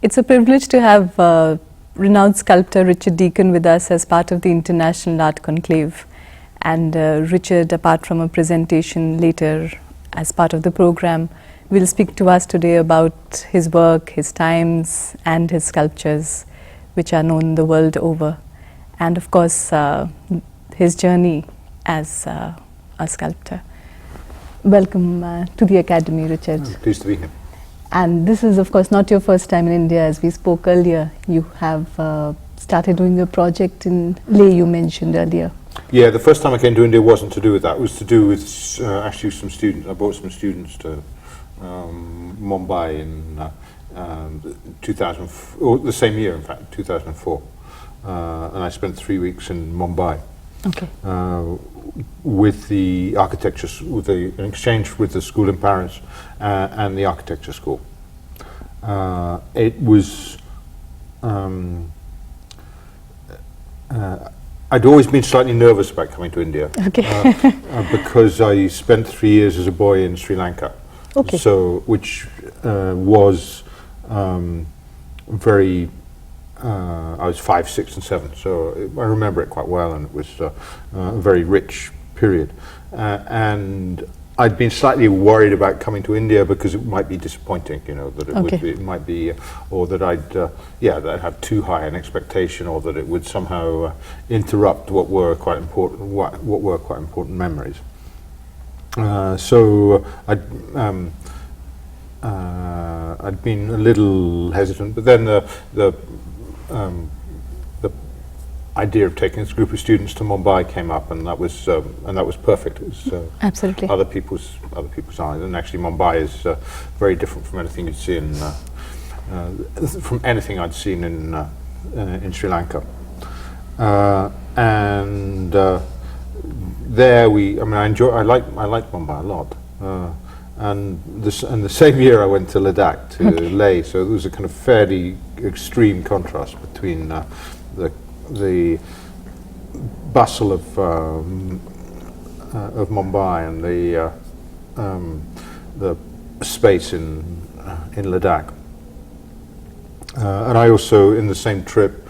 It's a privilege to have renowned sculptor Richard Deacon with us as part of the International Art Conclave. And Richard, apart from a presentation later as part of the program, will speak to us today about his work, his times and his sculptures, which are known the world over. And of course, his journey as a sculptor. Welcome to the Academy, Richard. I'm pleased to be here. And this is, of course, not your first time in India. As we spoke earlier, you have started doing a project in Leh, you mentioned earlier. Yeah, the first time I came to India wasn't to do with that. It was to do with actually some students. I brought some students to Mumbai in 2004, or the same year, in fact, 2004. And I spent 3 weeks in Mumbai. Okay. With the architecture, an exchange with the school in Paris and the architecture school. It was, I'd always been slightly nervous about coming to India. Okay. Because I spent 3 years as a boy in Sri Lanka. Okay. So, which was very, I was 5, 6 and 7, so I remember it quite well, and it was a very rich period. And I'd been slightly worried about coming to India because it might be disappointing, you know, that it would be, it might be, or that that I'd have too high an expectation, or that it would somehow interrupt what were quite important, memories. So I'd been a little hesitant, but then the idea of taking this group of students to Mumbai came up, and that was perfect. It was absolutely other people's eyes, and actually Mumbai is very different from anything you'd see from anything I'd seen in Sri Lanka. And there I liked Mumbai a lot. And the same year I went to Ladakh, to Leh, so there was a kind of fairly extreme contrast between the bustle of Mumbai and the space in Ladakh. And I also, in the same trip,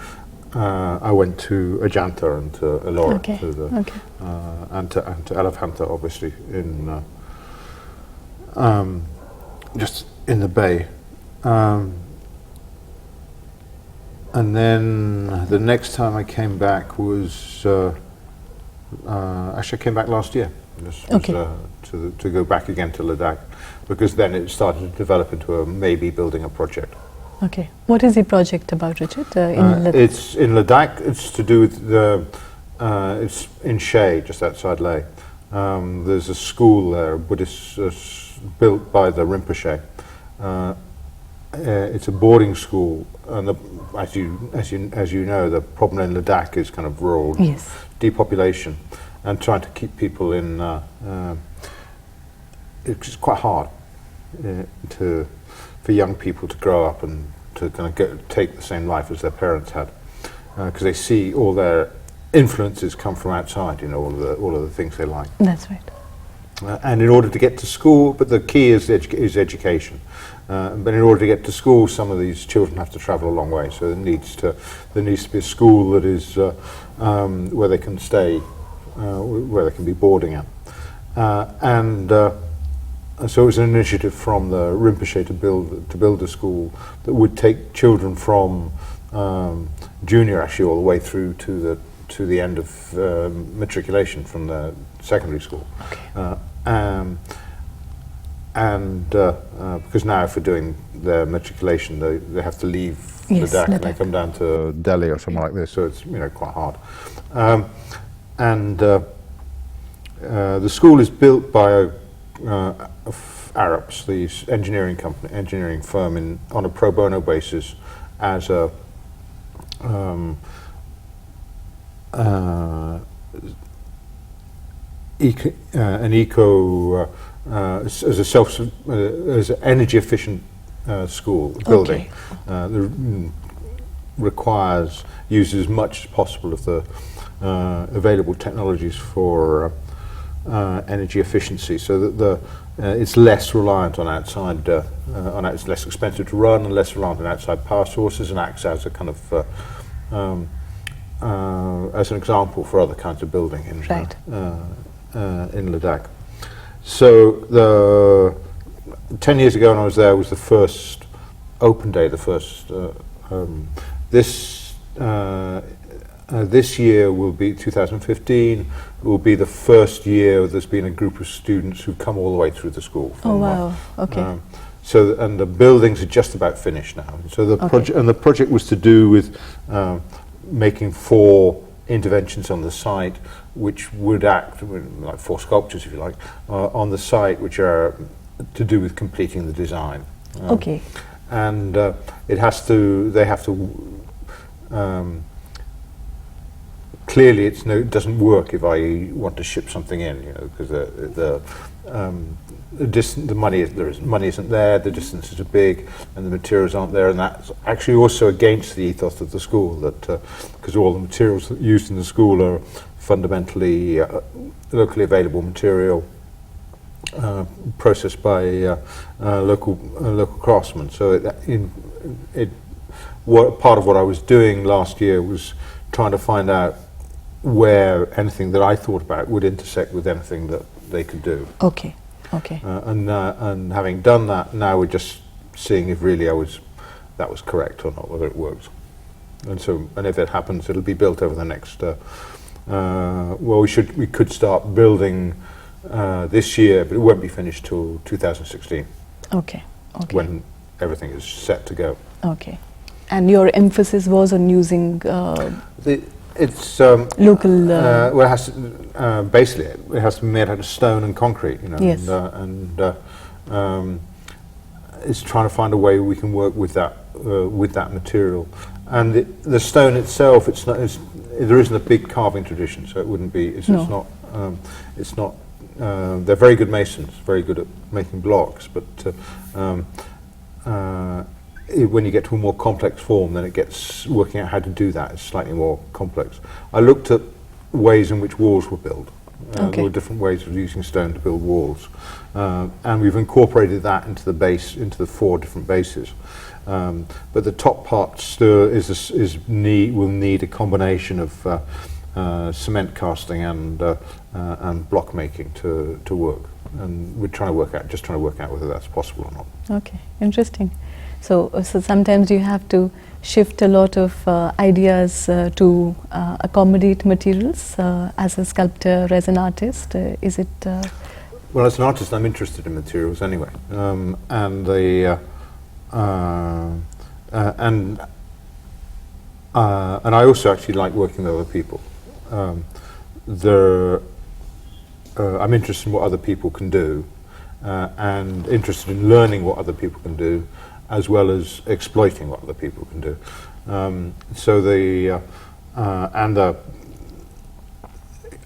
I went to Ajanta and to Ellora, and to Elephanta, obviously, in just in the bay. And then the next time I came back was actually I came back last year. To go back again to Ladakh, because then it started to develop into maybe building a project. Okay. What is the project about, Richard? It's in Ladakh. It's to do with it's in Shea, just outside Leh. There's a school there, Buddhist, built by the Rinpoche. It's a boarding school, and as you know, the problem in Ladakh is kind of rural depopulation, and trying to keep people in. It's quite hard for young people to grow up and to kind of take the same life as their parents had, because they see all their influences come from outside. You know, all of the things they like. That's right. And in order to get to school, but the key is education. But in order to get to school, some of these children have to travel a long way. So there needs to be a school that is where they can stay, where they can be boarding at. And so it was an initiative from the Rinpoche to build a school that would take children from junior, actually, all the way through to the end of matriculation from the secondary school. Okay. Because now for doing their matriculation they have to leave Ladakh and they come down to Delhi or somewhere like this, so it's quite hard. The school is built by Arabs, the engineering firm, on a pro bono basis as as an energy efficient school building that uses as much as possible of the available technologies for energy efficiency, so that it's less reliant on outside, it's less expensive to run and less reliant on outside power sources, and acts as a kind of as an example for other kinds of building in Ladakh. So 10 years ago when I was there was the first open day, the first this year will be 2015, will be the first year there's been a group of students who come all the way through the school. Oh wow, okay. And the buildings are just about finished now. So the project was to do with making 4 interventions on the site which would act like 4 sculptures, if you like, on the site, which are to do with completing the design. Okay. And they have to clearly it doesn't work if I want to ship something in, because the money isn't there, the distances are big, and the materials aren't there, and that's actually also against the ethos of the school, that because all the materials used in the school are fundamentally locally available material, processed by local craftsmen. So part of what I was doing last year was trying to find out where anything that I thought about would intersect with anything that they could do. Okay. And having done that, now we're just seeing if really that was correct or not, whether it works. And if it happens, it'll be built over the next. We could start building this year, but it won't be finished till 2016. Okay. When everything is set to go. Okay. And your emphasis was on using it's local. Well, it has to, basically, it has to be made out of stone and concrete, Yes. And it's trying to find a way we can work with that material. And the stone itself, there isn't a big carving tradition, so it wouldn't be. It's not. They're very good masons, very good at making blocks, but when you get to a more complex form, then it gets working out how to do that. It's slightly more complex. I looked at ways in which walls were built. There were different ways of using stone to build walls, and we've incorporated that into the base, into the 4 different bases. But the top part still will need a combination of cement casting and block making to work. And we're trying to work out whether that's possible or not. Okay, interesting. So sometimes you have to shift a lot of ideas to accommodate materials as a sculptor, as an artist. Is it? Well, as an artist, I'm interested in materials anyway, and I also actually like working with other people. I'm interested in what other people can do, and interested in learning what other people can do, as well as exploiting what other people can do.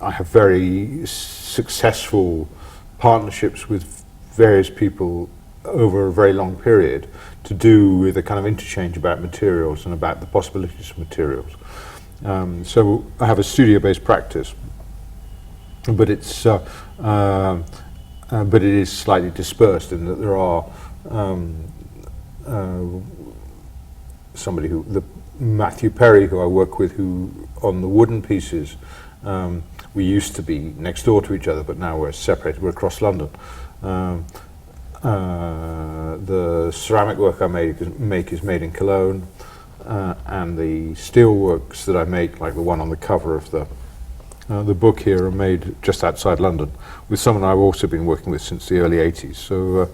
I have very successful partnerships with various people over a very long period to do with a kind of interchange about materials and about the possibilities of materials. So I have a studio-based practice, but it is slightly dispersed in that there are Matthew Perry, who I work with, who on the wooden pieces, we used to be next door to each other, but now we're separated. We're across London. The ceramic work I make is made in Cologne, and the steel works that I make, like the one on the cover of the book here, are made just outside London, with someone I've also been working with since the early 80s. So,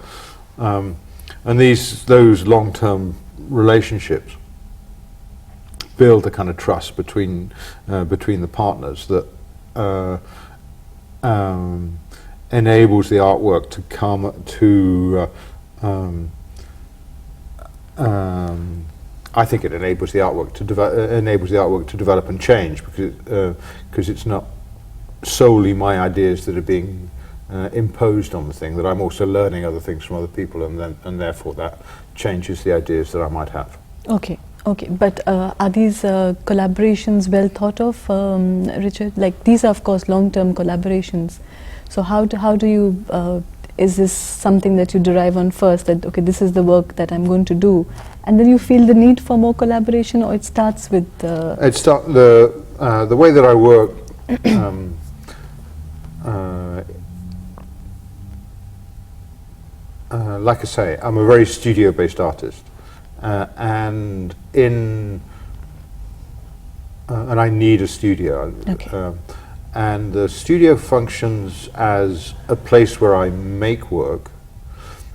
and those long-term relationships build a kind of trust between the partners that enables the artwork to come to. I think it enables the artwork to develop and change, because it's not solely my ideas that are being imposed on the thing, that I'm also learning other things from other people, and therefore that changes the ideas that I might have. Okay. But are these collaborations well thought of, Richard? Like, these are of course long-term collaborations. So how do you, is this something that you derive on first, that okay, this is the work that I'm going to do, and then you feel the need for more collaboration, or it starts with the way that I work, like I say, I'm a very studio-based artist, and I need a studio. Okay. And the studio functions as a place where I make work,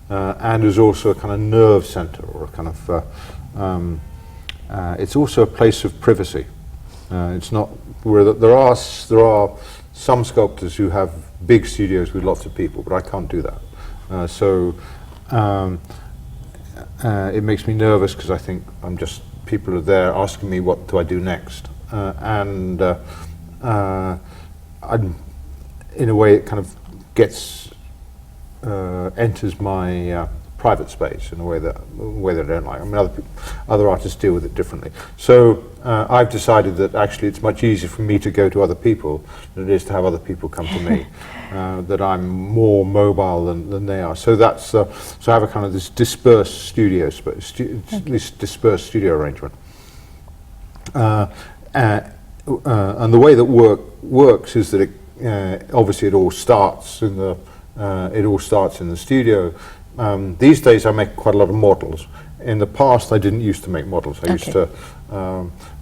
and is also a kind of nerve center, or a kind of it's also a place of privacy. It's not where there are some sculptors who have big studios with lots of people, but I can't do that. So it makes me nervous, because I think people are there asking me what do I do next, and in a way it kind of enters my private space in a way that I don't like. I mean, other artists deal with it differently. So I've decided that actually it's much easier for me to go to other people than it is to have other people come to me. That I'm more mobile than they are. So that's so I have a kind of this dispersed studio space, this dispersed studio arrangement. And the way that works is that obviously it all starts in the studio. These days I make quite a lot of models. In the past I didn't used to make models. I used to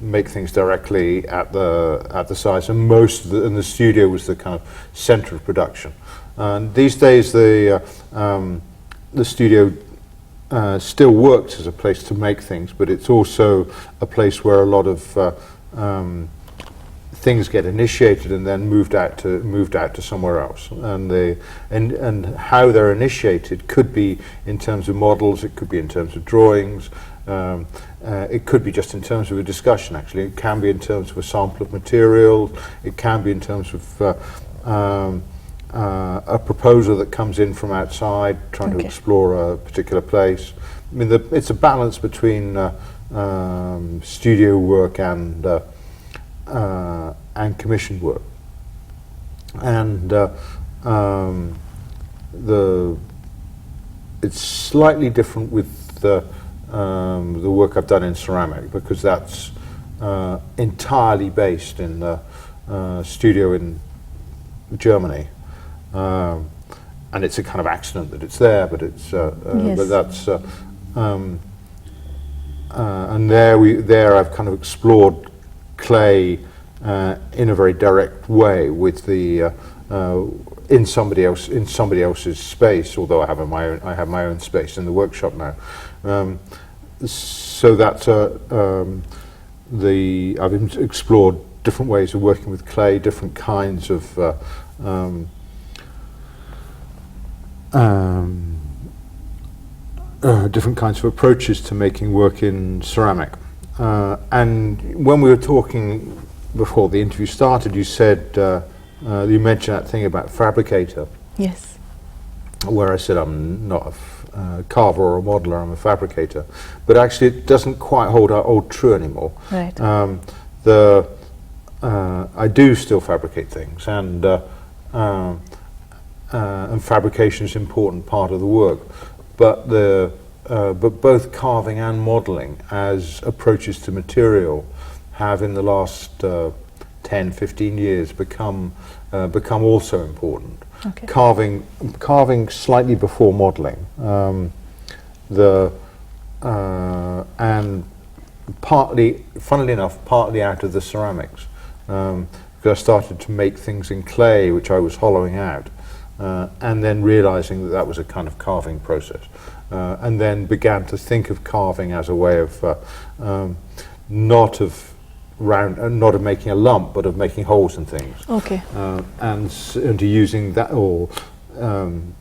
make things directly at the sites, and the studio was the kind of center of production. And these days the studio still works as a place to make things, but it's also a place where a lot of things get initiated and then moved out to somewhere else, and how they're initiated could be in terms of models, it could be in terms of drawings, it could be just in terms of a discussion. Actually, it can be in terms of a sample of material, it can be in terms of a proposal that comes in from outside trying to explore a particular place. I mean, it's a balance between studio work and commissioned work, and it's slightly different with the work I've done in ceramic, because that's entirely based in the studio in Germany, and it's a kind of accident that it's there, but it's but that's and there I've kind of explored clay in a very direct way with the in somebody else's space, although I have my own space in the workshop now. So that's I've explored different ways of working with clay, different kinds of approaches to making work in ceramic. And when we were talking before the interview started, you said you mentioned that thing about fabricator. Yes. Where I said I'm not a carver or a modeler, I'm a fabricator. But actually, it doesn't quite hold true anymore. Right. I do still fabricate things, and fabrication is an important part of the work. But both carving and modeling as approaches to material have in the last 10-15 years become also important. Okay. Carving slightly before modeling, and partly, funnily enough, partly out of the ceramics, because I started to make things in clay which I was hollowing out, and then realizing that was a kind of carving process. And then began to think of carving as a way of not of making a lump, but of making holes and things. Okay. And to using that, and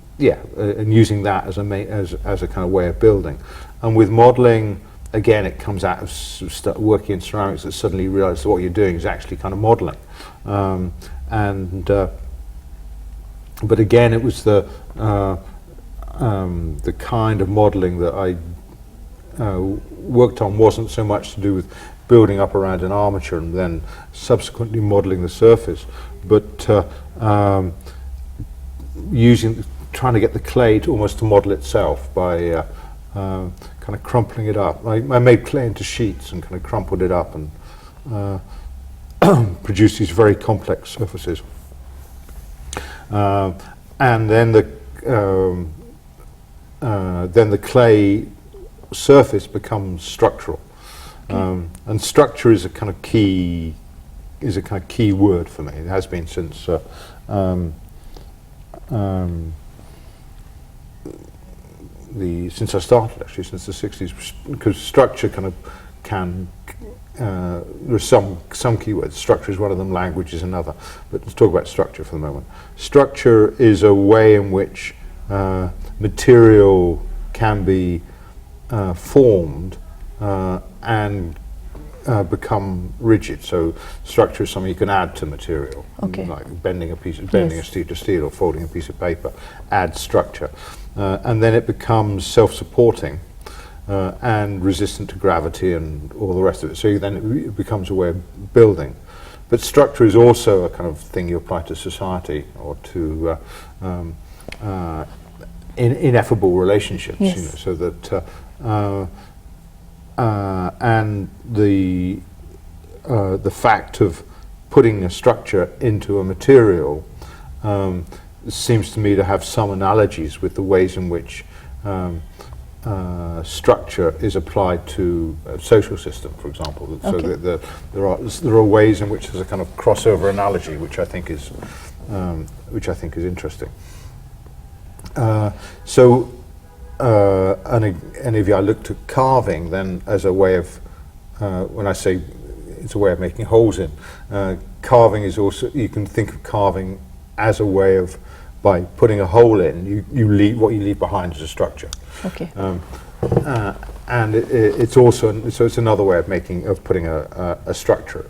using that as a kind of way of building. And with modeling, again, it comes out of working in ceramics that suddenly you realize that what you're doing is actually kind of modeling. But again, it was the kind of modeling that I worked on wasn't so much to do with building up around an armature and then subsequently modeling the surface, but trying to get the clay to almost to model itself by kind of crumpling it up. I made clay into sheets and kind of crumpled it up and produced these very complex surfaces. And then the clay surface becomes structural. And structure is a kind of key word for me. It has been since since I started, actually, since the 60s, because structure there's some keywords. Structure is one of them, language is another, but let's talk about structure for the moment. Structure is a way in which material can be formed and become rigid. So structure is something you can add to material, like bending a sheet of steel or folding a piece of paper, add structure. And then it becomes self-supporting and resistant to gravity and all the rest of it. So then it becomes a way of building. But structure is also a kind of thing you apply to society or to ineffable relationships. Yes. You know, so that and the fact of putting a structure into a material seems to me to have some analogies with the ways in which structure is applied to a social system, for example. So that there are ways in which there's a kind of crossover analogy, which I think is interesting. And if I look to carving, then as a way of when I say it's a way of making holes in, carving is also, you can think of carving as a way of, by putting a hole in, you leave what you leave behind as a structure. Okay. And it's also, so it's another way of putting a structure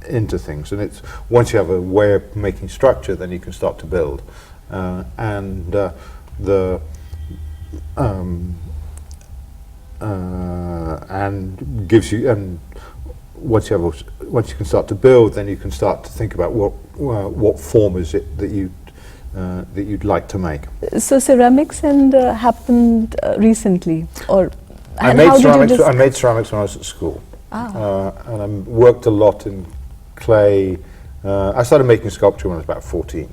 into things. And it's, once you have a way of making structure, then you can start to build. And gives you, and once you can start to build, then you can start to think about what form is it that you'd like to make. So ceramics happened recently, or I made ceramics when I was at school, and I worked a lot in clay. I started making sculpture when I was about 13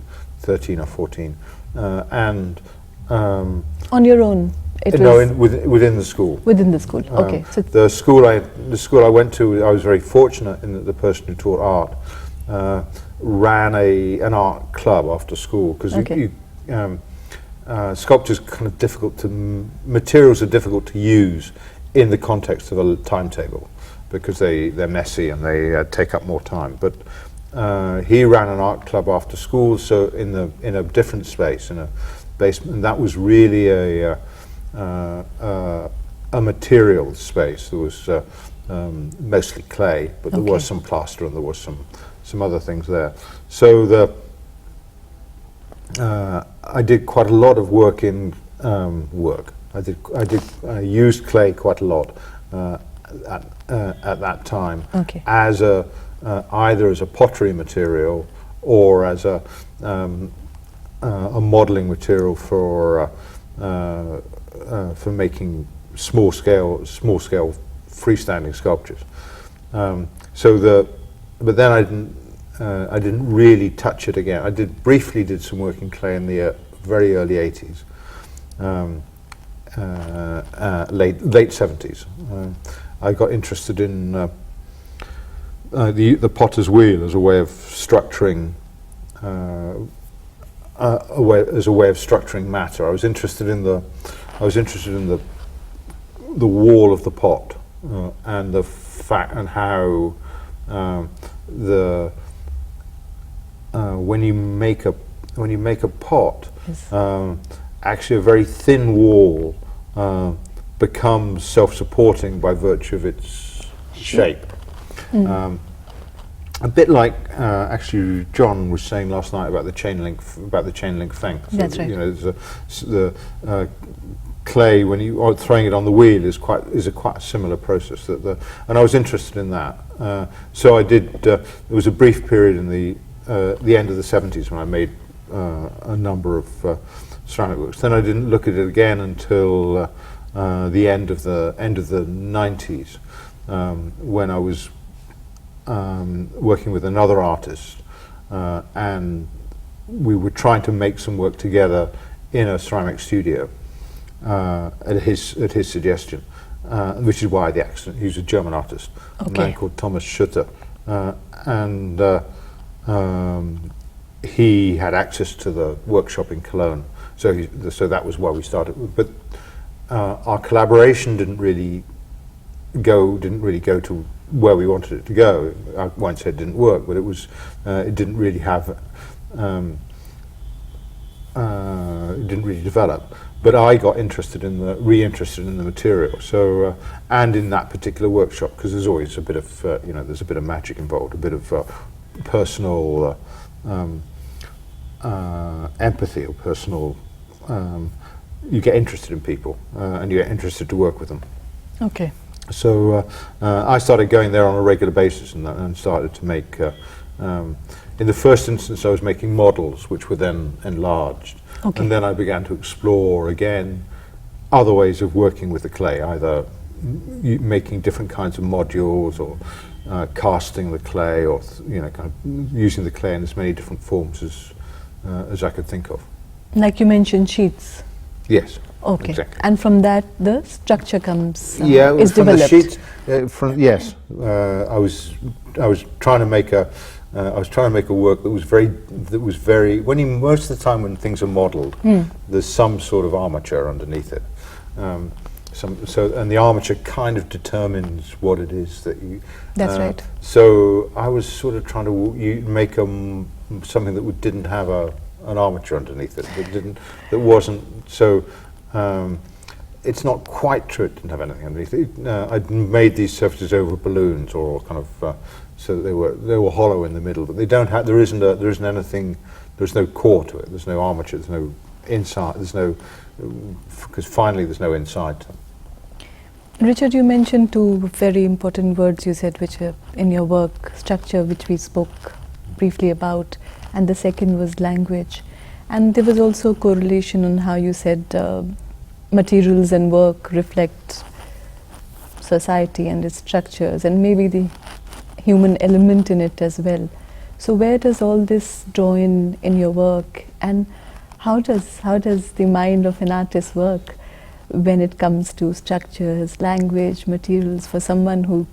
or 14, and on your own. Within the school. Within the school, okay. So the school I went to, I was very fortunate in that the person who taught art ran an art club after school, because sculpture's kind of difficult to, materials are difficult to use in the context of a timetable, because they're messy and they take up more time. But he ran an art club after school, so in a different space, in a basement, and that was really a material space. There was mostly clay, but there was some plaster and there was some other things there. So I did quite a lot of work in work. I used clay quite a lot at that time, as either as a pottery material or as a modelling material for making small scale freestanding sculptures. But then I didn't really touch it again. I briefly did some work in clay in the very early 80s, late 70s. I got interested in the potter's wheel as a way of structuring. As a way of structuring matter. I was interested in the wall of the pot and the fact and how when you make a pot, actually a very thin wall becomes self-supporting by virtue of its shape. A bit like actually John was saying last night about the chain link fence. That's so, right. You know, the clay, when you are throwing it on the wheel, is quite a similar process. And I was interested in that. So I did. There was a brief period in the end of the 70s when I made a number of ceramic works. Then I didn't look at it again until the end of the 90s, when I was working with another artist, and we were trying to make some work together in a ceramic studio at his suggestion, which is why the accent. He was a German artist, a man called Thomas Schutter, and he had access to the workshop in Cologne, so that was why we started. But our collaboration didn't really go to where we wanted it to go. I won't say it didn't work, but it didn't really have. It didn't really develop, but I got reinterested in the material. So and in that particular workshop, because there's always a bit of there's a bit of magic involved, a bit of personal empathy or personal. You get interested in people, and you get interested to work with them. Okay. So I started going there on a regular basis, and started to make. In the first instance, I was making models, which were then enlarged. Okay. And then I began to explore, again, other ways of working with the clay, either making different kinds of modules, or casting the clay, or kind of using the clay in as many different forms as I could think of. Like you mentioned, sheets. Yes. Okay. Exactly. And from that, the structure comes. Is from developed. The sheets. Yes. I was trying to make a. I was trying to make a work that was very. Most of the time when things are modelled, there's some sort of armature underneath it. And the armature kind of determines what it is that you. That's right. So I was sort of trying to make something that didn't have an armature underneath it. That wasn't so. It's not quite true. It didn't have anything underneath it. I'd made these surfaces over balloons, or kind of. So they were hollow in the middle, but they don't have. There isn't anything. There's no core to it. There's no armature. There's no inside. There's no because finally there's no inside to them. Richard, you mentioned two very important words you said, which are in your work: structure, which we spoke briefly about, and the second was language. And there was also a correlation on how you said materials and work reflect society and its structures, and maybe the human element in it as well. So where does all this draw in your work, and how does the mind of an artist work when it comes to structures, language, materials, for someone who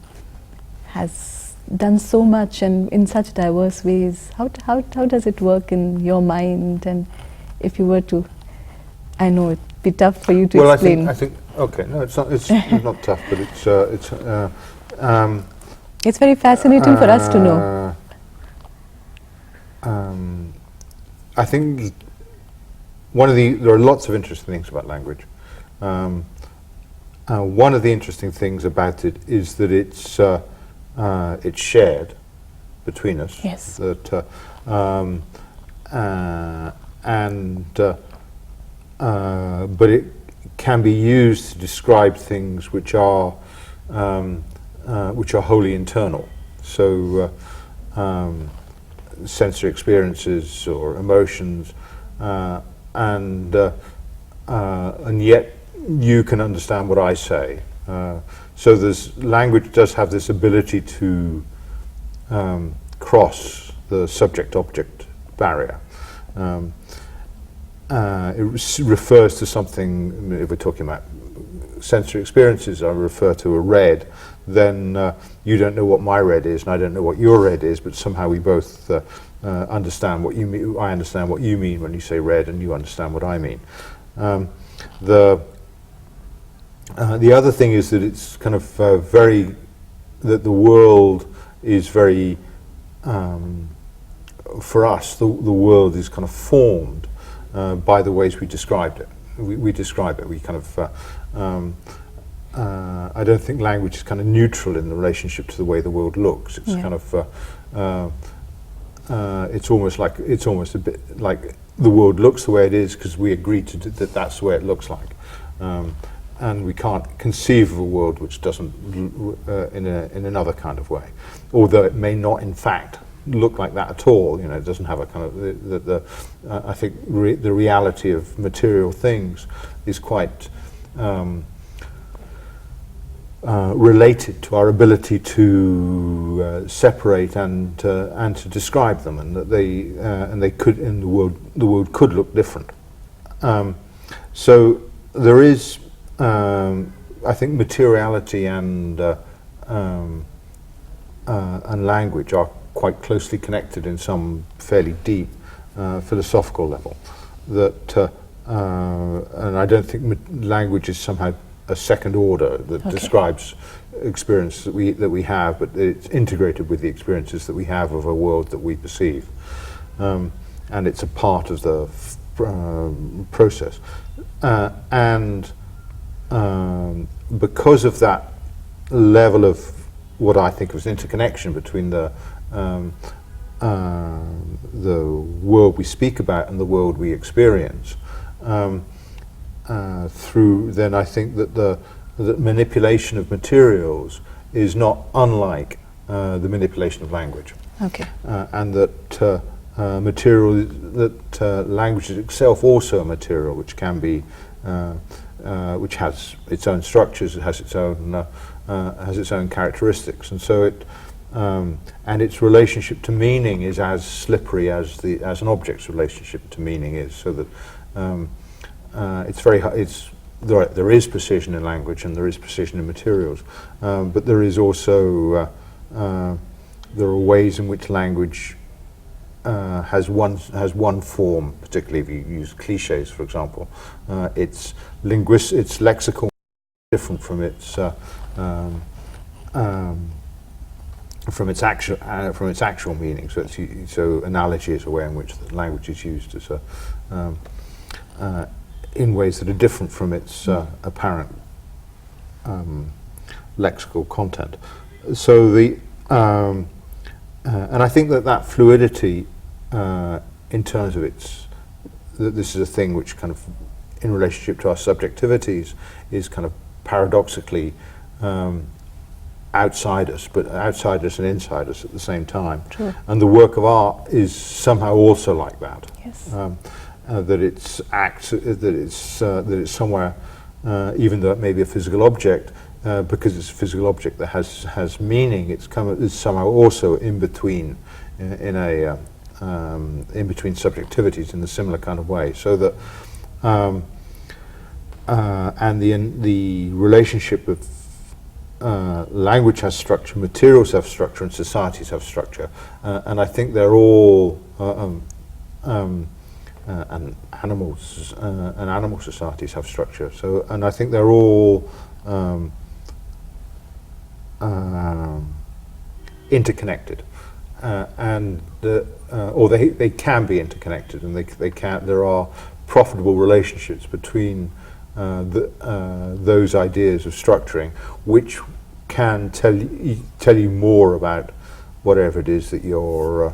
has done so much and in such diverse ways? How does it work in your mind? And if you were to, I know it'd be tough for you to explain. I think okay, no, it's not. It's not tough, but it's very fascinating for us to know. I think there are lots of interesting things about language. One of the interesting things about it is that it's shared between us. Yes. That but it can be used to describe things which are wholly internal. So sensory experiences or emotions, and yet you can understand what I say. So language does have this ability to cross the subject-object barrier. It refers to something. If we're talking about sensory experiences, I refer to a red. Then you don't know what my red is, and I don't know what your red is, but somehow we both understand what you mean. I understand what you mean when you say red, and you understand what I mean. The other thing is that it's kind of that the world is very, for us, the world is kind of formed by the ways we described it. We describe it. We kind of. I don't think language is kind of neutral in the relationship to the way the world looks. It's kind of. It's almost a bit like the world looks the way it is because we agreed to that. That's the way it looks like. And we can't conceive of a world which doesn't in another kind of way, although it may not in fact look like that at all. You know, it doesn't have a kind of I think the reality of material things is quite related to our ability to separate and to describe them, and that they could, in the world could look different. So there is, I think, materiality and language are quite closely connected in some fairly deep philosophical level. That and I don't think language is somehow a second order that describes experience that we have, but it's integrated with the experiences that we have of a world that we perceive, and it's a part of the process. And because of that level of what I think was interconnection between the world we speak about and the world we experience, then I think that the manipulation of materials is not unlike the manipulation of language. Okay. And that language is itself also a material which can be, which has its own structures, it has its own characteristics, and so it and its relationship to meaning is as slippery as an object's relationship to meaning is. So that it's very there is precision in language and there is precision in materials, but there is also there are ways in which language has one form, particularly if you use cliches, for example. It's lexical, different from its actual meaning. So analogy is a way in which the language is used as in ways that are different from its apparent lexical content. So and I think that fluidity, in terms of this is a thing which kind of, in relationship to our subjectivities, is kind of paradoxically outside us, but outside us and inside us at the same time. True. And the work of art is somehow also like that. Yes. That it's somewhere, even though it may be a physical object, because it's a physical object that has meaning. It's somehow also in between, in between subjectivities in a similar kind of way. So that and the relationship of language has structure, materials have structure, and societies have structure, and I think they're all and animal societies have structure. So, and I think they're all interconnected, or they can be interconnected, and there are profitable relationships between those ideas of structuring, which can tell you more about whatever it is that you're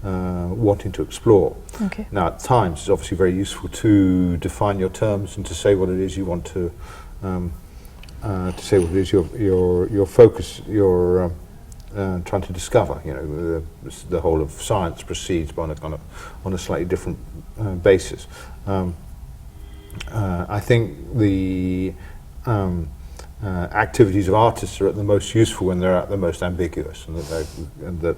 wanting to explore. Okay. Now, at times, it's obviously very useful to define your terms and to say what it is you want to say what it is your focus, you're trying to discover. You know, the whole of science proceeds on a slightly different basis. I think the activities of artists are at the most useful when they're at the most ambiguous, and that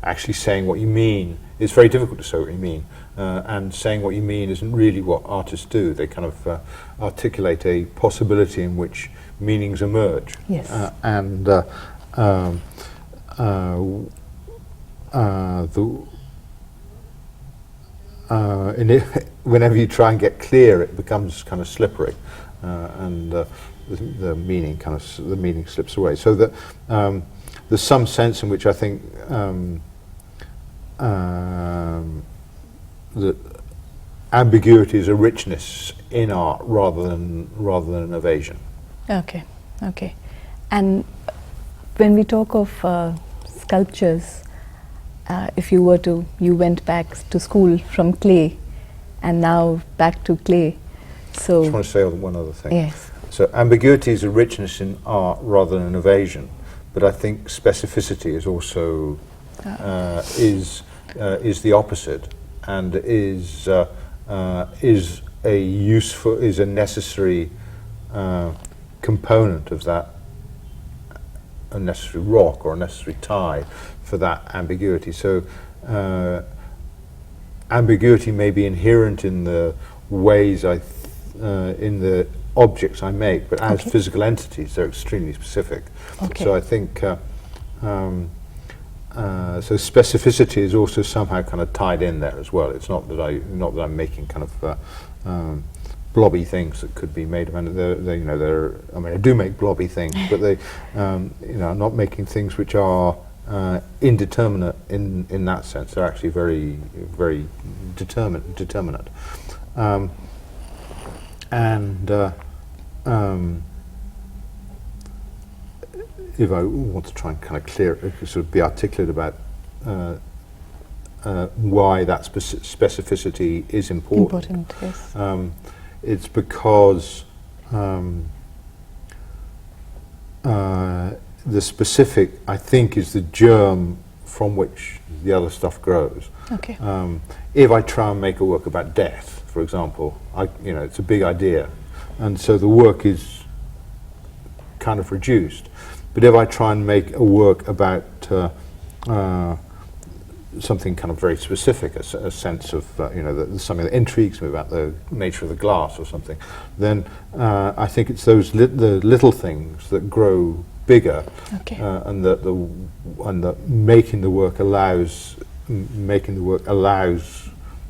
actually saying what you mean, it's very difficult to say what you mean, and saying what you mean isn't really what artists do. They kind of articulate a possibility in which meanings emerge. Yes. Whenever you try and get clear, it becomes kind of slippery, and the meaning slips away. So that there's some sense in which I think that ambiguity is a richness in art rather than an evasion. Okay, okay. And when we talk of sculptures, if you went back to school from clay, and now back to clay. So I just want to say one other thing. Yes. So ambiguity is a richness in art rather than an evasion, but I think specificity is also is the opposite, and is a necessary component of that, a necessary rock or a necessary tie for that ambiguity. So ambiguity may be inherent in the ways in the objects I make, but as physical entities, they're extremely specific. Okay. So I think so specificity is also somehow kind of tied in there as well. It's not that I'm making kind of blobby things that could be made of, and I mean, I do make blobby things, but they, I'm not making things which are indeterminate in that sense. They're actually very, very determinate. If I want to try and kind of sort of be articulate about why that specificity is important. Yes. It's because the specific, I think, is the germ from which the other stuff grows. Okay. If I try and make a work about death, for example, it's a big idea, and so the work is kind of reduced. But if I try and make a work about something kind of very specific, a sense of something that intrigues me about the nature of the glass or something, then I think it's those the little things that grow bigger, and that making the work allows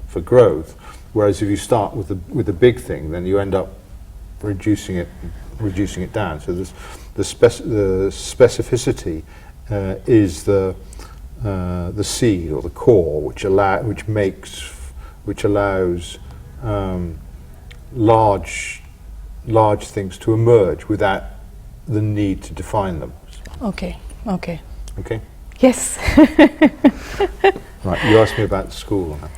for growth. Whereas if you start with the big thing, then you end up reducing it down. So the specificity is the seed or the core which allows large things to emerge without the need to define them. Okay. Yes. Right. You asked me about school. Huh?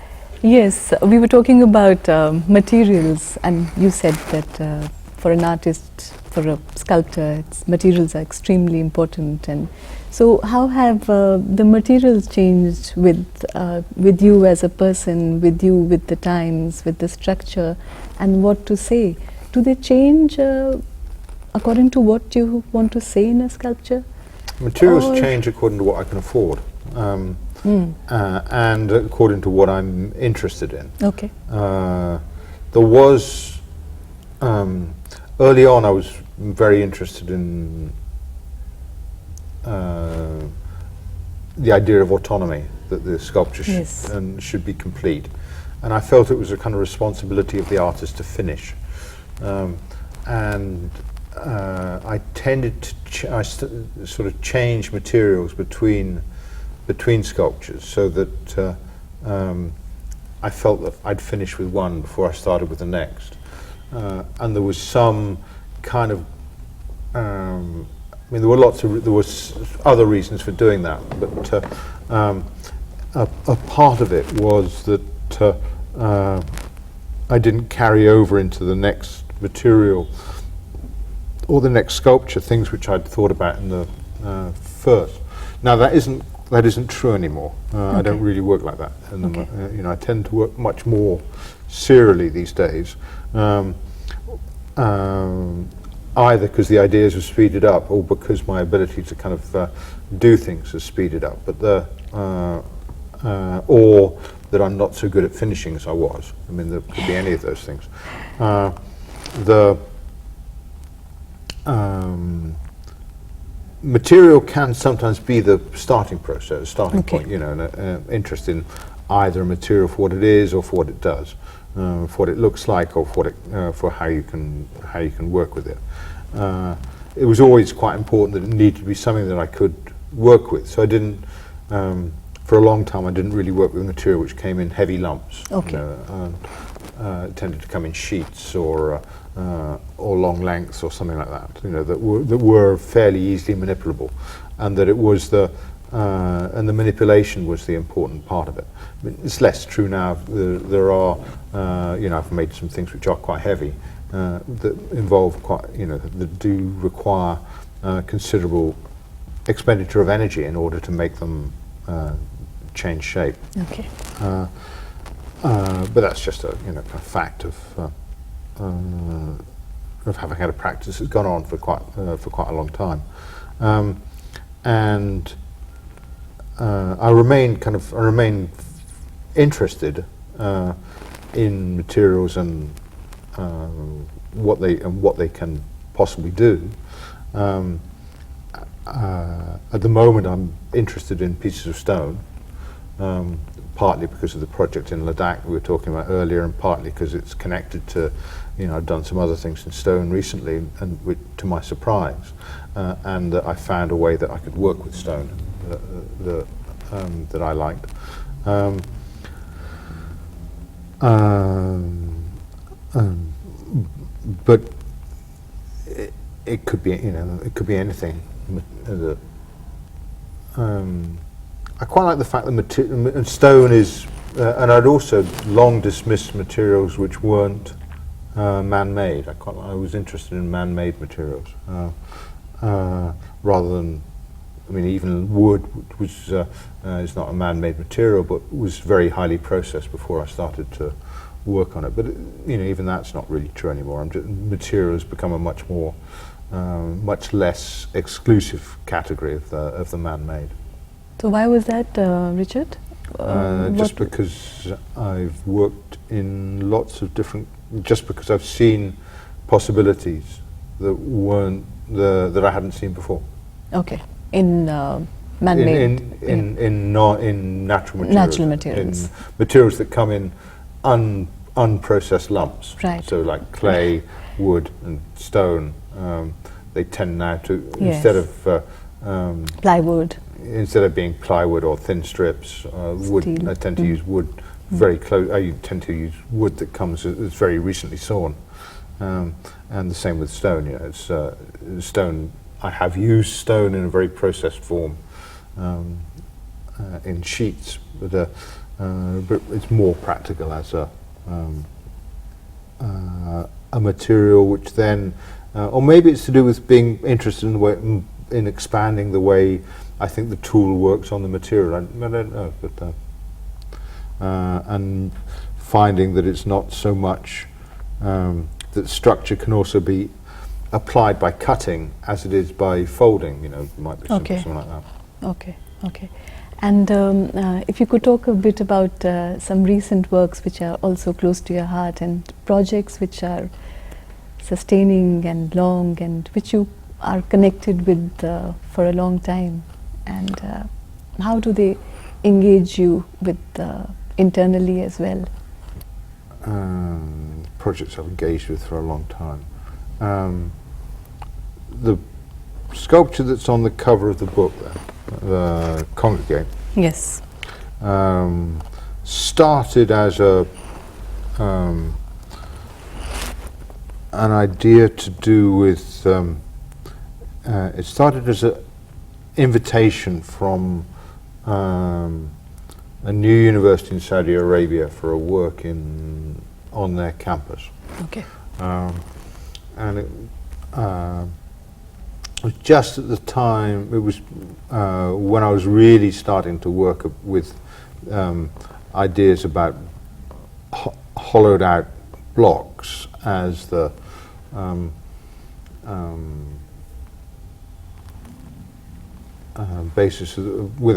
Yes, we were talking about materials, and you said that for an artist, for a sculptor, materials are extremely important. And so, how have the materials changed with you as a person, with the times, with the structure, and what to say? Do they change according to what you want to say in a sculpture? Materials change according to what I can afford. And according to what I'm interested in. Okay. There was early on I was very interested in the idea of autonomy, that the sculpture should be complete, and I felt it was a kind of responsibility of the artist to finish, and I tended to sort of change materials between sculptures, so that I felt that I'd finish with one before I started with the next, and there was some kind of there was other reasons for doing that, but a part of it was that I didn't carry over into the next material or the next sculpture things which I'd thought about in the first. Now that isn't true anymore. I don't really work like that. And I tend to work much more serially these days, either because the ideas have speeded up or because my ability to kind of do things has speeded up. But or that I'm not so good at finishing as I was. I mean, there could be any of those things. Material can sometimes be the starting point, an interest in either a material for what it is or for what it does, for what it looks like, or for how you can work with it. It was always quite important that it needed to be something that I could work with. So I didn't, for a long time, I didn't really work with material which came in heavy lumps. It tended to come in sheets or long lengths or something like that, that were fairly easily manipulable, and that it was and the manipulation was the important part of it. I mean, it's less true now. There are, I've made some things which are quite heavy, that involve that do require considerable expenditure of energy in order to make them change shape. Okay. But that's just a kind of fact of having had a practice that's gone on for quite a long time, and I remain interested in materials and what they can possibly do. At the moment, I'm interested in pieces of stone, partly because of the project in Ladakh we were talking about earlier, and partly because it's connected to, I've done some other things in stone recently, and to my surprise, and that I found a way that I could work with stone that I liked. But it could be, it could be anything. I quite like the fact that stone is, and I'd also long dismissed materials which weren't man-made. I was interested in man-made materials rather than, even wood, which is not a man-made material, but was very highly processed before I started to work on it. But even that's not really true anymore. Material has become a much less exclusive category of the man-made. So why was that, Richard? Just because I've worked in lots of different. Just because I've seen possibilities that weren't that I hadn't seen before. Okay, in man-made. In natural materials. Natural materials. In materials that come in unprocessed lumps. Right. So like clay, wood, and stone. They tend now to, Yes. instead of Plywood. Instead of being plywood or thin strips, wood. Steel. I tend to use wood very close. I tend to use wood that comes that's very recently sawn, and the same with stone. It's stone. I have used stone in a very processed form, in sheets, but it's more practical as a material which then, or maybe it's to do with being interested in the way, in expanding the way I think the tool works on the material. I don't know, but and finding that it's not so much that structure can also be applied by cutting as it is by folding. It might be something like that. Okay. And if you could talk a bit about some recent works which are also close to your heart, and projects which are sustaining and long, and which you are connected with for a long time, and how do they engage you with internally as well? Projects I've engaged with for a long time. The sculpture that's on the cover of the book, the Congregate, Yes. started as an idea to do with. It started as an invitation from a new university in Saudi Arabia for a work on their campus. Okay. And it was just at the time, it was when I was really starting to work with ideas about hollowed out blocks as the basis with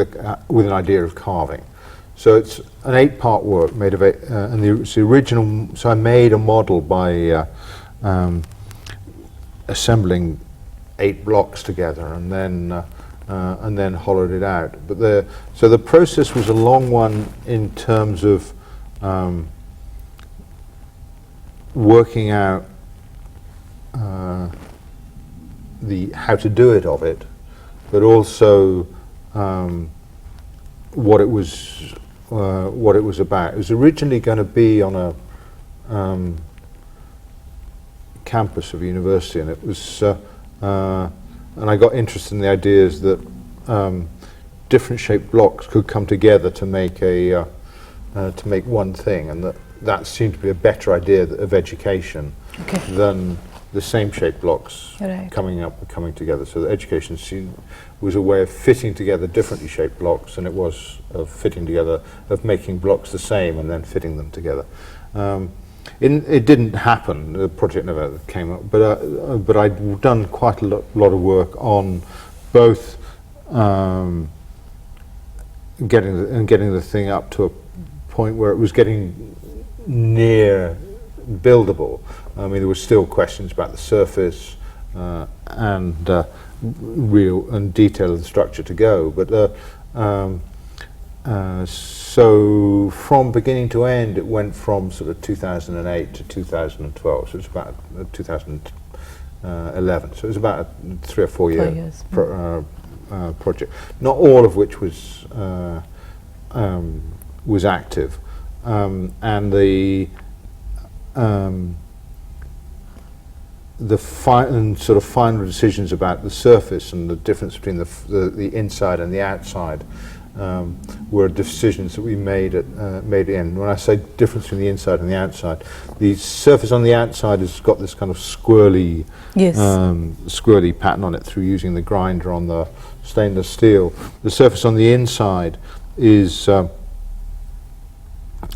an idea of carving. So it's an 8-part work made of and it's the original. So I made a model by assembling 8 blocks together, and then hollowed it out. But so the process was a long one in terms of working out how to do it of it, but also what it was about. It was originally going to be on a campus of a university, and it was, and I got interested in the ideas that different shaped blocks could come together to make to make one thing, and that seemed to be a better idea of education than the same shaped blocks Right. coming together. So the education scene was a way of fitting together differently shaped blocks, and it was of fitting together, of making blocks the same and then fitting them together. It didn't happen. The project never came up. But I'd done quite a lot of work on both getting the thing up to a point where it was getting near buildable. I mean, there were still questions about the surface and real and detail of the structure to go. But so from beginning to end, it went from sort of 2008 to 2012. So it's about 2011. So it was about a 3 or 4 year project. Not all of which was active, and the sort of final decisions about the surface and the difference between the inside and the outside were decisions that we made at the end. When I say difference between the inside and the outside, the surface on the outside has got this kind of squirrely pattern on it through using the grinder on the stainless steel. The surface on the inside is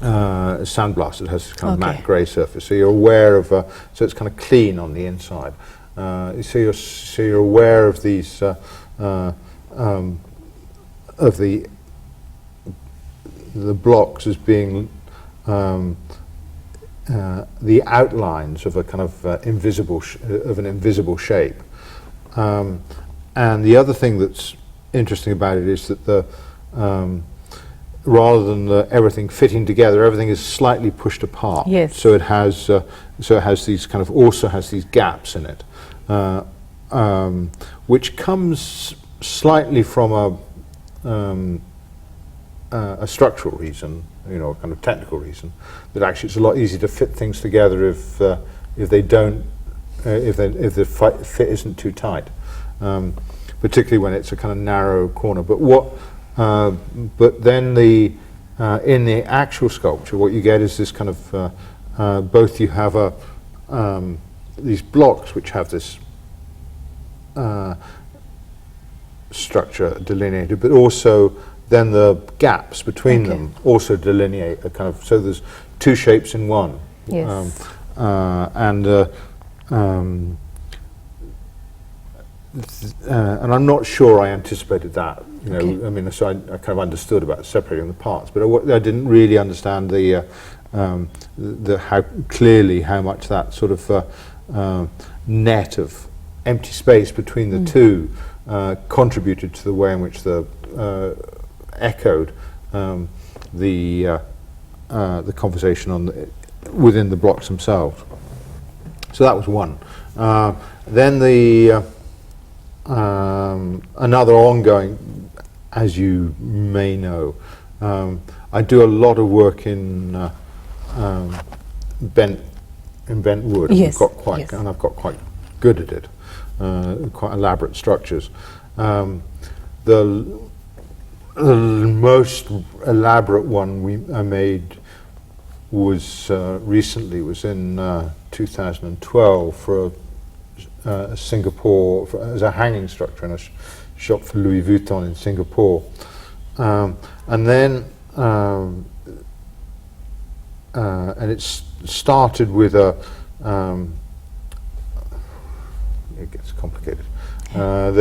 sandblasted. It has this kind of matte grey surface, so you're aware of. So it's kind of clean on the inside. So you're aware of these of the blocks as being the outlines of a kind of invisible shape. And the other thing that's interesting about it is that the rather than everything fitting together, everything is slightly pushed apart. Yes. So it has these kind of also has these gaps in it, which comes slightly from a structural reason, you know, a kind of technical reason, that actually it's a lot easier to fit things together if the fit isn't too tight, particularly when it's a kind of narrow corner. But then in the actual sculpture, what you get is this kind of both you have these blocks which have this structure delineated, but also then the gaps between them also delineate a kind of, so there's two shapes in one. Yes. And I'm not sure I anticipated that. You know, I mean, so I kind of understood about separating the parts, but I didn't really understand the how clearly how much that sort of net of empty space between the two contributed to the way in which the echoed the conversation on within the blocks themselves. So that was one. Then the another ongoing, as you may know, I do a lot of work in bent wood. Yes. And I've got quite good at it. Quite elaborate structures. The most elaborate one I made was recently, was in 2012 for Singapore, as a hanging structure in a shop for Louis Vuitton in Singapore. And then and it started with it gets complicated. I'll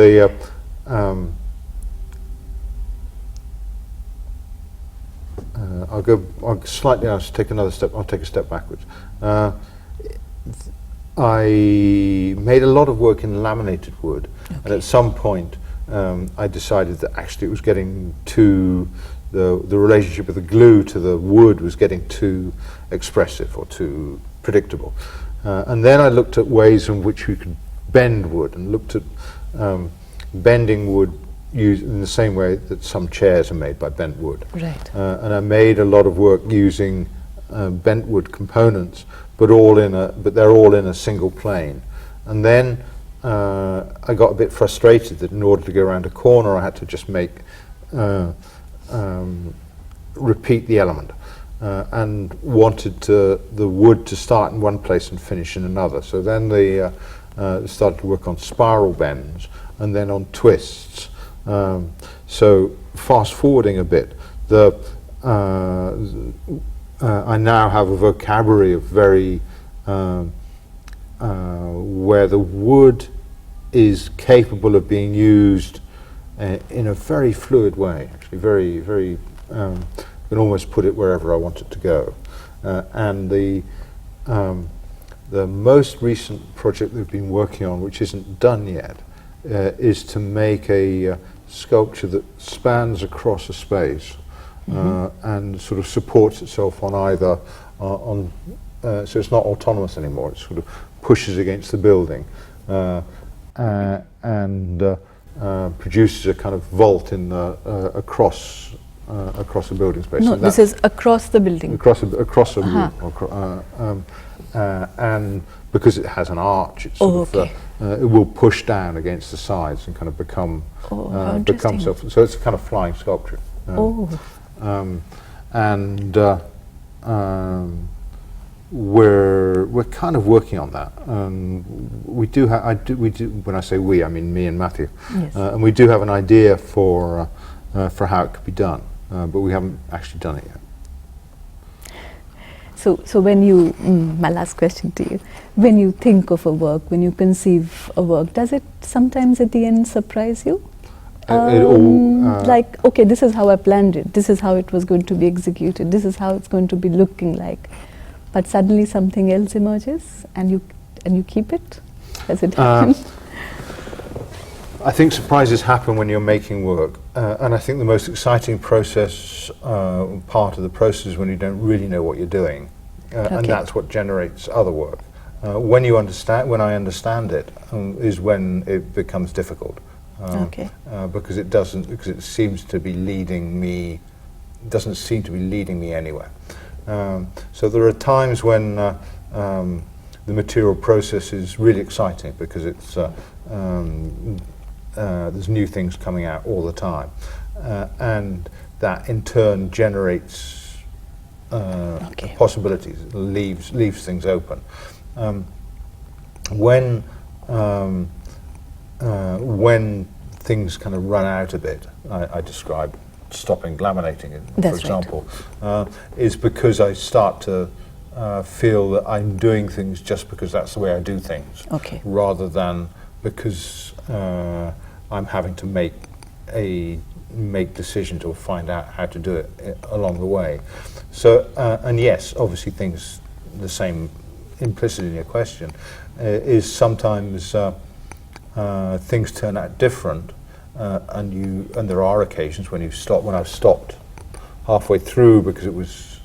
take a step backwards. I made a lot of work in laminated wood, and at some point I decided that actually it was getting too, the relationship of the glue to the wood was getting too expressive or too predictable. And then I looked at ways in which we could bend wood, and looked at bending wood in the same way that some chairs are made by bent wood. Right. And I made a lot of work using bent wood components, but they're all in a single plane. And then I got a bit frustrated that in order to go around a corner, I had to just repeat the element. and wanted the wood to start in one place and finish in another. So then they started to work on spiral bends and then on twists. So fast forwarding a bit, I now have a vocabulary of very where the wood is capable of being used in a very fluid way. Actually, very. I can almost put it wherever I want it to go. And the most recent project they've been working on, which isn't done yet, is to make a sculpture that spans across a space and sort of supports itself on either so it's not autonomous anymore. It sort of pushes against the building and produces a kind of vault in across a building space. No, this is across the building. Across a room, and because it has an arch, it's sort of, it will push down against the sides and kind of become self. So it's a kind of flying sculpture. We're kind of working on that. We do. When I say we, I mean me and Matthew. Yes. And we do have an idea for how it could be done, but we haven't actually done it yet. So when you, my last question to you, when you think of a work, when you conceive a work, does it sometimes at the end surprise you? Like, okay, this is how I planned it, this is how it was going to be executed, this is how it's going to be looking like, but suddenly something else emerges and you keep it? Does it happen? I think surprises happen when you're making work, and I think the most exciting process, part of the process, is when you don't really know what you're doing, and that's what generates other work. When I understand it, is when it becomes difficult, because it seems to be leading me. Doesn't seem to be leading me anywhere. So there are times when the material process is really exciting because it's. There's new things coming out all the time, and that in turn generates possibilities, leaves things open. When things kind of run out a bit, I describe stopping laminating it, for example, is because I start to feel that I'm doing things just because that's the way I do things, rather than because I'm having to make decisions or find out how to do it along the way. So, and yes, obviously things, the same implicit in your question, is sometimes things turn out different, and there are occasions when I've stopped halfway through because it was,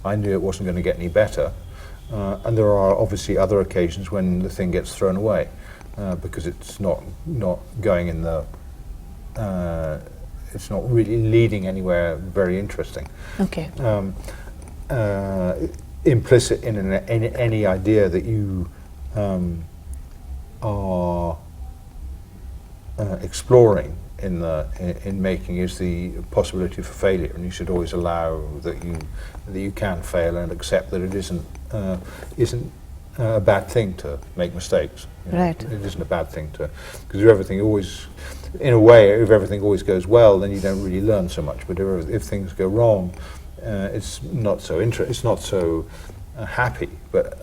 I knew it wasn't going to get any better, and there are obviously other occasions when the thing gets thrown away. Because it's not going in the, it's not really leading anywhere very interesting. Implicit in any idea that you are exploring in making is the possibility for failure, and you should always allow that you can fail and accept that it isn't a bad thing to make mistakes. Right. It isn't a bad thing to, because if everything always goes well, then you don't really learn so much. But if things go wrong, it's not so happy. But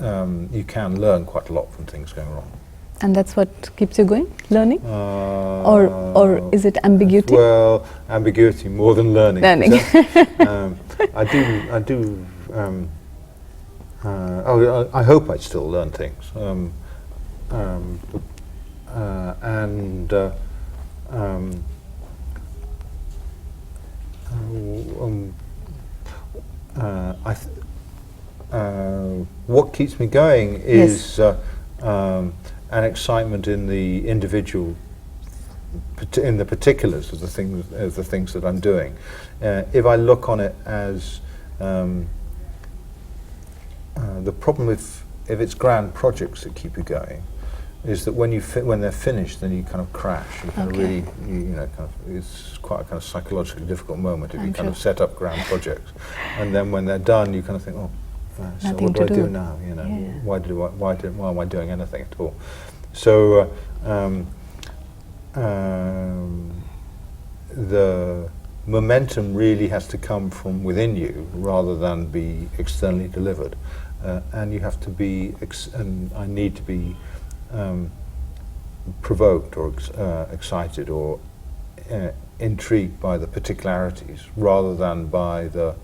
you can learn quite a lot from things going wrong. And that's what keeps you going, learning, or is it ambiguity? Well, ambiguity more than learning. I do. I hope I still learn things, what keeps me going is an excitement in the individual, in the particulars of the things that I'm doing. If I look on it as the problem if it's grand projects that keep you going is that when when they're finished, then you kind of crash. You kind of Okay. really, you know, kind of, it's quite a kind of psychologically difficult moment if you I'm kind of sure. set up grand projects, and then when they're done, you kind of think, oh, so Nothing what do to I do do. now? You know, Yeah. why am I doing anything at all? So the momentum really has to come from within you rather than be externally delivered, and you have to be and I need to be provoked or excited or intrigued by the particularities rather than by the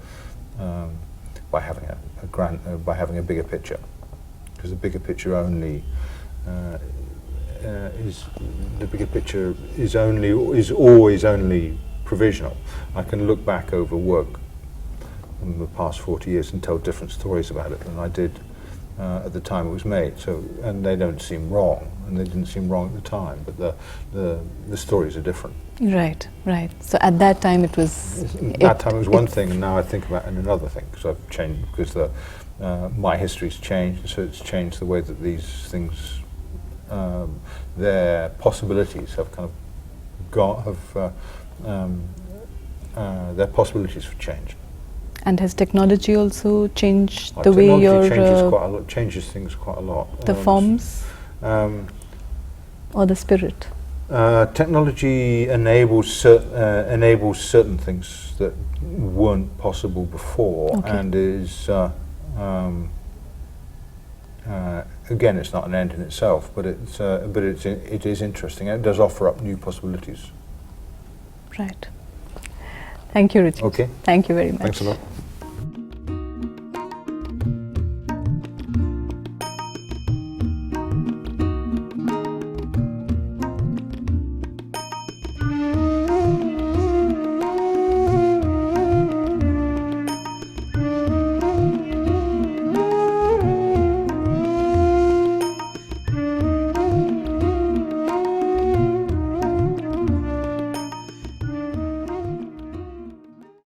by having by having a bigger picture, because the bigger picture only is always only provisional. I can look back over work in the past 40 years and tell different stories about it than I did at the time it was made. So, and they don't seem wrong, and they didn't seem wrong at the time, but the stories are different. Right, right. So at that time it was... That time it was one thing, and now I think about it in another thing, because I've changed, because my history's changed, and so it's changed the way that these things, their possibilities have kind of their possibilities have changed. And has technology also changed the way your... changes things quite a lot. The forms or the spirit? Technology enables certain things that weren't possible before, Okay. and is again, it's not an end in itself, but it is interesting. It does offer up new possibilities. Right. Thank you, Richard. Okay. Thank you very much. Thanks a lot.